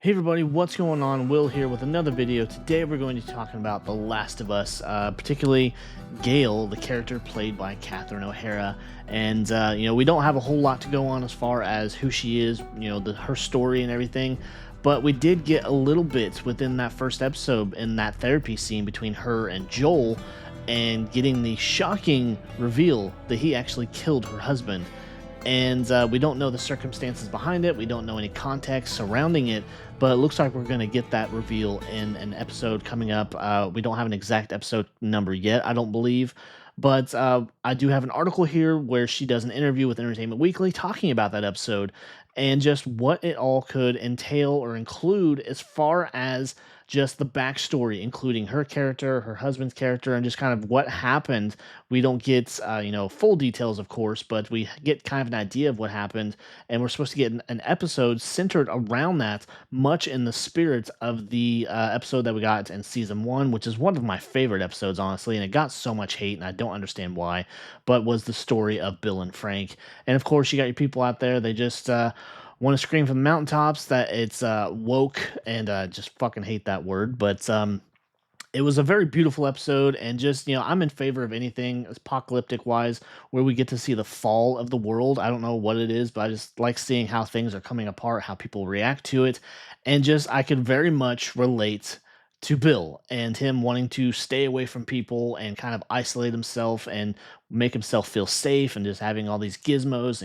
Hey everybody, what's going on? Will here with another video. Today we're going to be talking about The Last of Us, particularly Gail, the character played by Catherine O'Hara. And we don't have a whole lot to go on as far as who she is, her story and everything. But we did get a little bit within that first episode in that therapy scene between her and Joel, and getting the shocking reveal that he actually killed her husband. And we don't know the circumstances behind it. We don't know any context surrounding it, but it looks like we're going to get that reveal in an episode coming up. We don't have an exact episode number yet, I don't believe, but I do have an article here where she does an interview with Entertainment Weekly talking about that episode and just what it all could entail or include as far as just the backstory, including her character, her husband's character, and just kind of what happened. We don't get, full details, of course, but we get kind of an idea of what happened, and we're supposed to get an episode centered around that, much in the spirit of the episode that we got in season one, which is one of my favorite episodes, honestly, and it got so much hate, and I don't understand why, but was the story of Bill and Frank. And of course, you got your people out there, they just want to scream from the mountaintops that it's woke, and just fucking hate that word, but it was a very beautiful episode, and just I'm in favor of anything apocalyptic wise where we get to see the fall of the world. I don't know what it is, but I just like seeing how things are coming apart, how people react to it, and just I could very much relate to Bill and him wanting to stay away from people and kind of isolate himself and make himself feel safe, and just having all these gizmos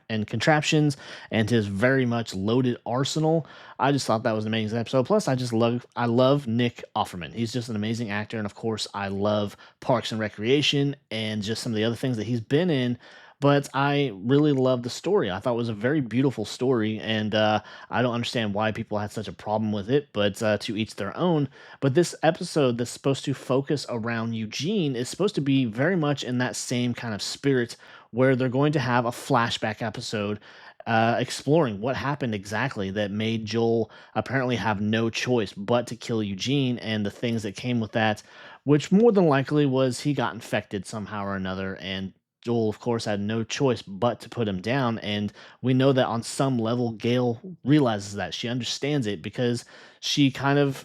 and contraptions and his very much loaded arsenal. I just thought that was an amazing episode. Plus, I love Nick Offerman. He's just an amazing actor, and of course, I love Parks and Recreation and just some of the other things that he's been in. But I really love the story. I thought it was a very beautiful story, and I don't understand why people had such a problem with it. But to each their own. But this episode that's supposed to focus around Eugene is supposed to be very much in that same kind of spirit, where they're going to have a flashback episode exploring what happened exactly that made Joel apparently have no choice but to kill Eugene, and the things that came with that, which more than likely was he got infected somehow or another, and Joel, of course, had no choice but to put him down. And we know that on some level, Gail realizes that. She understands it because she kind of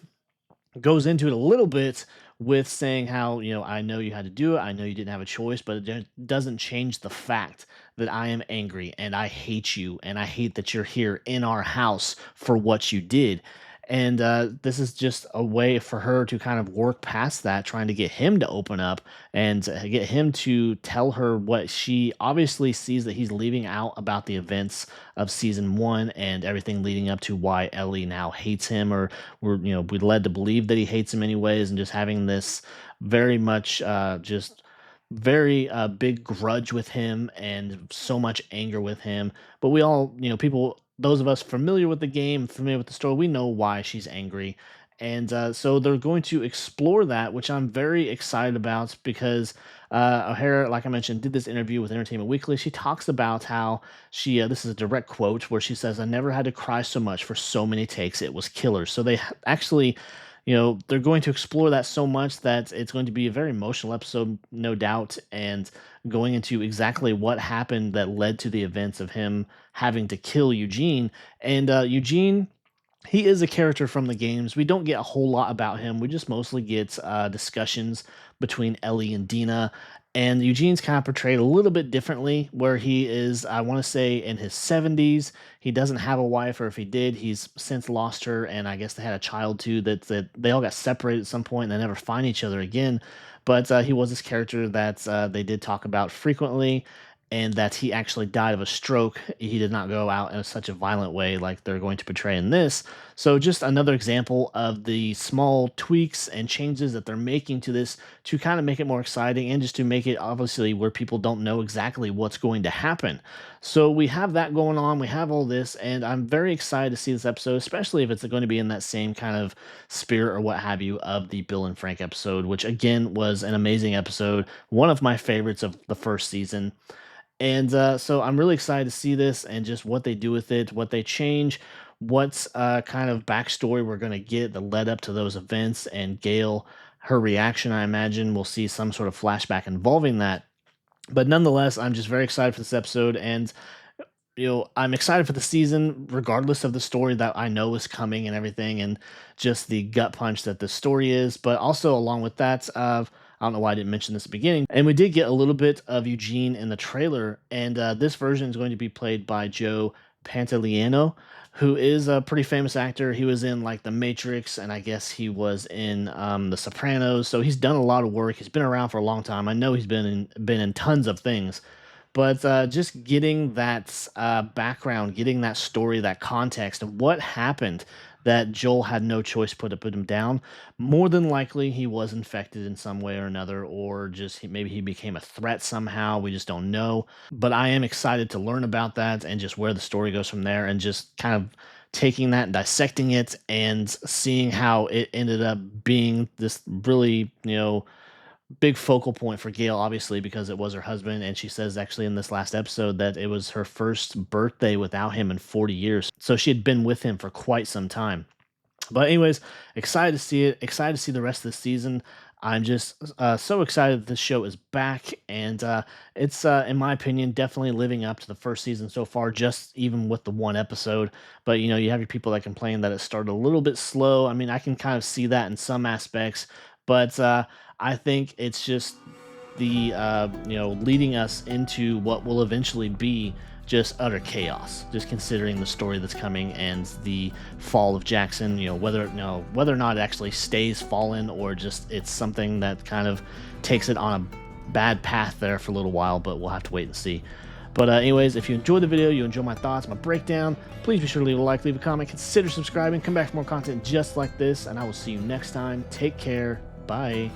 goes into it a little bit with saying how, I know you had to do it. I know you didn't have a choice, but it doesn't change the fact that I am angry and I hate you and I hate that you're here in our house for what you did. And this is just a way for her to kind of work past that, trying to get him to open up and get him to tell her what she obviously sees that he's leaving out about the events of season one and everything leading up to why Ellie now hates him, or we're led to believe that he hates him anyways, and just having this very much just very big grudge with him and so much anger with him. But we all, people, those of us familiar with the game, familiar with the story, we know why she's angry. And so they're going to explore that, which I'm very excited about because O'Hara, like I mentioned, did this interview with Entertainment Weekly. She talks about how this is a direct quote where she says, "I never had to cry so much for so many takes. It was killer." So they actually, they're going to explore that so much that it's going to be a very emotional episode, no doubt, and going into exactly what happened that led to the events of him having to kill Eugene. And Eugene, he is a character from the games. We don't get a whole lot about him. We just mostly get discussions between Ellie and Dina. And Eugene's kind of portrayed a little bit differently, where he is, I want to say, in his 70s. He doesn't have a wife, or if he did, he's since lost her. And I guess they had a child too, that they all got separated at some point and they never find each other again. But he was this character that they did talk about frequently, and that he actually died of a stroke. He did not go out in such a violent way like they're going to portray in this. So just another example of the small tweaks and changes that they're making to this to kind of make it more exciting, and just to make it obviously where people don't know exactly what's going to happen. So we have that going on. We have all this, and I'm very excited to see this episode, especially if it's going to be in that same kind of spirit or what have you of the Bill and Frank episode, which again was an amazing episode, one of my favorites of the first season. And so I'm really excited to see this and just what they do with it, what they change, what's kind of backstory we're going to get that led up to those events. And Gail, her reaction, I imagine we'll see some sort of flashback involving that. But nonetheless, I'm just very excited for this episode. And I'm excited for the season, regardless of the story that I know is coming and everything, and just the gut punch that the story is. But also, along with that, I don't know why I didn't mention this at the beginning. And we did get a little bit of Eugene in the trailer, and this version is going to be played by Joe Pantoliano, who is a pretty famous actor. He was in like The Matrix, and I guess he was in The Sopranos. So he's done a lot of work. He's been around for a long time. I know he's been in tons of things. But just getting that background, getting that story, that context of what happened, that Joel had no choice but to put him down. More than likely, he was infected in some way or another, or just maybe he became a threat somehow. We just don't know. But I am excited to learn about that and just where the story goes from there, and just kind of taking that and dissecting it and seeing how it ended up being this really, big focal point for Gail, obviously, because it was her husband. And she says actually in this last episode that it was her first birthday without him in 40 years. So she had been with him for quite some time. But anyways, excited to see it. Excited to see the rest of the season. I'm just so excited that this show is back, and it's, in my opinion, definitely living up to the first season so far. Just even with the one episode, but you have your people that complain that it started a little bit slow. I mean, I can kind of see that in some aspects, but I think it's just the leading us into what will eventually be just utter chaos, just considering the story that's coming and the fall of Jackson, whether or not it actually stays fallen, or just it's something that kind of takes it on a bad path there for a little while. But we'll have to wait and see. But anyways, if you enjoyed the video, you enjoy my thoughts, my breakdown, please be sure to leave a like, leave a comment, consider subscribing, come back for more content just like this, and I will see you next time. Take care. Bye.